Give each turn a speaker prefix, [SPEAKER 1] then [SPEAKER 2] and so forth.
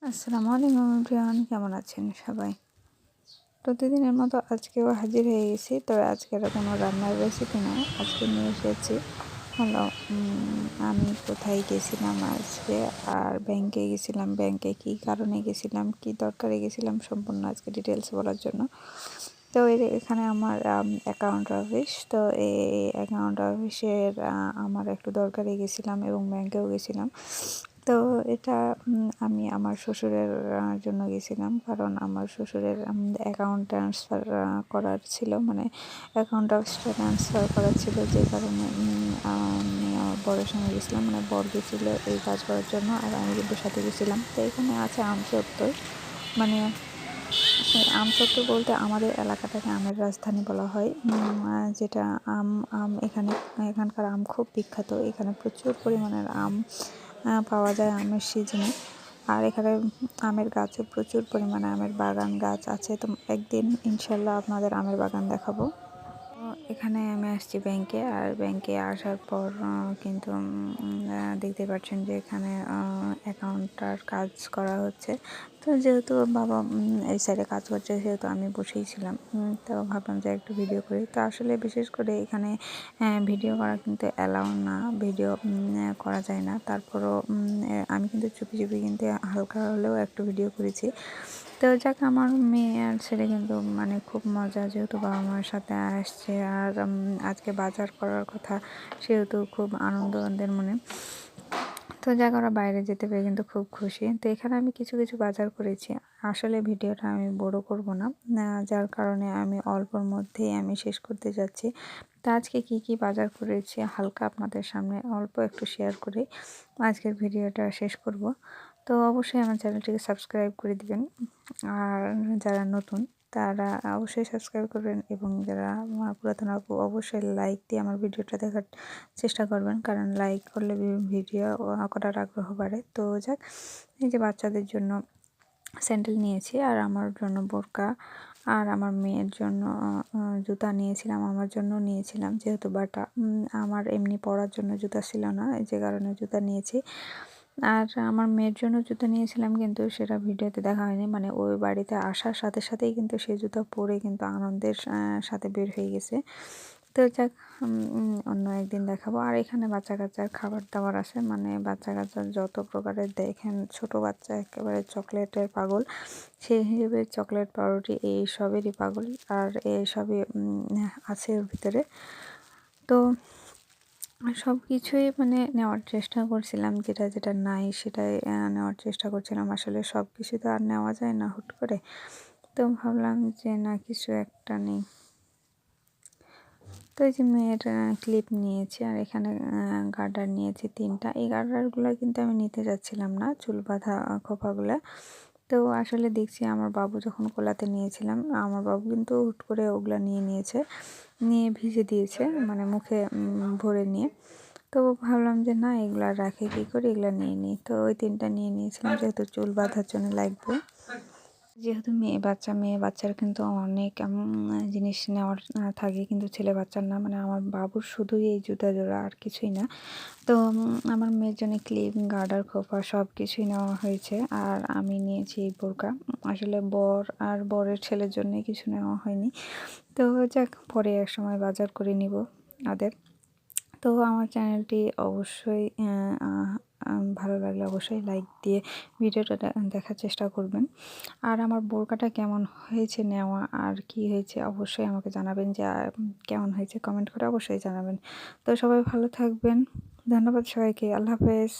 [SPEAKER 1] আসসালামু আলাইকুম এভরিওয়ান, কেমন আছেন সবাই? প্রতিদিনের মতো আজকেও হাজির হয়ে গেছি। তবে আজকের কোনো রান্নার রেসিপি না, আজকে নিয়ে এসেছি হলো আমি কোথায় গেছিলাম আজকে, আর ব্যাংকে গেছিলাম। ব্যাংকে কী কারণে গেছিলাম, কী দরকারে গেছিলাম, সম্পূর্ণ আজকে ডিটেলস বলার জন্য। তো এখানে আমার অ্যাকাউন্ট অফিস। তো এই অ্যাকাউন্ট অফিসের আমার একটু দরকারে গেছিলাম এবং ব্যাংকেও গেছিলাম। তো এটা আমি আমার শ্বশুরের জন্য গেছিলাম, কারণ আমার শ্বশুরের অ্যাকাউন্ট ট্রান্সফার করার ছিল, মানে অ্যাকাউন্ট অফিসটা ট্রান্সফার করার ছিল, যে কারণে আমি আমার বরের সঙ্গে গেছিলাম, মানে বর গেছিলো এই কাজ করার জন্য, আর আমি কিন্তু সাথে গেছিলাম। তো এখানে আছে আমচত্বর, মানে আমচত্বর বলতে আমাদের এলাকাটাকে আমের রাজধানী বলা হয়। যেটা আম আম এখানে এখানকার আম খুব বিখ্যাত। এখানে প্রচুর পরিমাণের আম পাওয়া যায় আমের সিজনে। আর এখানে আমের গাছও প্রচুর পরিমাণে, আমের বাগান গাছ আছে। তো একদিন ইনশাল্লাহ আপনাদের আমের বাগান দেখাবো। তো এখানে আমি আসছি ব্যাংকে, আর ব্যাংকে আসার পর কিন্তু দেখতে পাচ্ছেন যে এখানে অ্যাকাউন্টটার কাজ করা হচ্ছে। তো যেহেতু বাবা এই সাইডে কাজ করছে, সেহেতু আমি বসেই ছিলাম। তো ভাবলাম যে একটু ভিডিও করি। তো আসলে বিশেষ করে এখানে ভিডিও করা কিন্তু অ্যালাউ না, ভিডিও করা যায় না। তারপরও আমি কিন্তু চুপি চুপি কিন্তু হালকা হলেও একটু ভিডিও করেছি। তো যাক, আমার মেয়ে আর ছেলে কিন্তু মানে খুব মজা, যেহেতু বাবা মার সাথে আসছে, আর আজকে বাজার করার কথা, সেহেতু খুব আনন্দ ওদের মনে। তো যাক, ওরা বাইরে যেতে পেরে কিন্তু খুব খুশি। তো এখানে আমি কিছু কিছু বাজার করেছি। আসলে ভিডিওটা আমি বড় করব না, যার কারণে আমি অল্পর মধ্যেই আমি শেষ করতে যাচ্ছি। তো আজকে কি কি বাজার করেছি হালকা আপনাদের সামনে অল্প একটু শেয়ার করে আজকের ভিডিওটা শেষ করব। তো অবশ্যই আমার চ্যানেলটিকে সাবস্ক্রাইব করে দিবেন, আর যারা নতুন তারা অবশ্যই সাবস্ক্রাইব করবেন, এবং যারা পুরাতন আপু অবশ্যই লাইক দিয়ে আমার ভিডিওটা দেখার চেষ্টা করবেন, কারণ লাইক করলে ভিডিও করার আগ্রহ বাড়ে। তো যাক, এই যে বাচ্চাদের জন্য স্যান্ডেল নিয়েছি, আর আমার জন্য বোরকা, আর আমার মেয়ের জন্য জুতা নিয়েছিলাম, আমার জন্য নিয়েছিলাম, যেহেতু বাটা আমার এমনি পরার জন্য জুতা ছিল না, যে কারণে জুতা নিয়েছি। আর আমার মেয়ের জন্য জুতো নিয়েছিলাম, কিন্তু সেটা ভিডিওতে দেখা হয়নি, মানে ওই বাড়িতে আসার সাথে সাথেই কিন্তু সেই জুতো পরে কিন্তু আনন্দের সাথে বের হয়ে গেছে। তো যাক, অন্য একদিন দেখাবো। আর এখানে বাচ্চা কাচ্চার খাবার দাবার আছে, মানে বাচ্চা কাচ্চার যত প্রকারের দেখেন, ছোট বাচ্চা একেবারে চকলেটের পাগল, সেই হিসেবে চকলেট পাউরুটি এই সবেরই পাগল, আর এই সবই আছে ওর ভিতরে। তো সব কিছুই মানে নেওয়ার চেষ্টা করছিলাম, যেটা যেটা নাই সেটাই নেওয়ার চেষ্টা করছিলাম। আসলে সব কিছু তো আর নেওয়া যায় না হুট করে। তো ভাবলাম যে না, কিছু একটা নেই। তো এই যে মেয়ের ক্লিপ নিয়েছি, আর এখানে গার্ডার নিয়েছি 3টা। এই গার্ডারগুলো কিন্তু আমি নিতে যাচ্ছিলাম না, চুল বাঁধা খোপাগুলো। তো আসলে দেখছি আমার বাবু যখন কোলাতে নিয়েছিলাম, আমার বাবু কিন্তু হুট করে ওগুলা নিয়েছে, নিয়ে ভিজে দিয়েছে, মানে মুখে ভরে নিয়ে। তো ভাবলাম যে না, এগুলা রাখে কী করে, এগুলো নিয়ে নিই। তো ওই 3টা নিয়ে নিয়েছিলাম, যেহেতু চুল বাঁধার জন্য লাগবে। যেহেতু মেয়ে বাচ্চার কিন্তু অনেক জিনিস নেওয়ার থাকে, কিন্তু ছেলে বাচ্চার না, মানে আমার বাবুর শুধুই এই জুতা জোড়া, আর কিছুই না। তো আমার মেয়ের জন্য ক্লিপ, গার্ডার, খোপা সব কিছুই নেওয়া হয়েছে, আর আমি নিয়েছি এই বোরকা। আসলে বর আর বরের ছেলের জন্যই কিছু নেওয়া হয়নি। তো যাক, পরে এক সময় বাজার করে নিব ওদের। তো আমার চ্যানেলটি অবশ্যই ভালো লাগলে অবশ্যই লাইক দিয়ে ভিডিওটা দেখার চেষ্টা করবেন। আর আমার বোরকাটা কেমন হয়েছে নেওয়া, আর কি হয়েছে অবশ্যই আমাকে জানাবেন, যে কেমন হয়েছে কমেন্ট করে অবশ্যই জানাবেন। তো সবাই ভালো থাকবেন, ধন্যবাদ সবাইকে, আল্লাহ হাফেজ।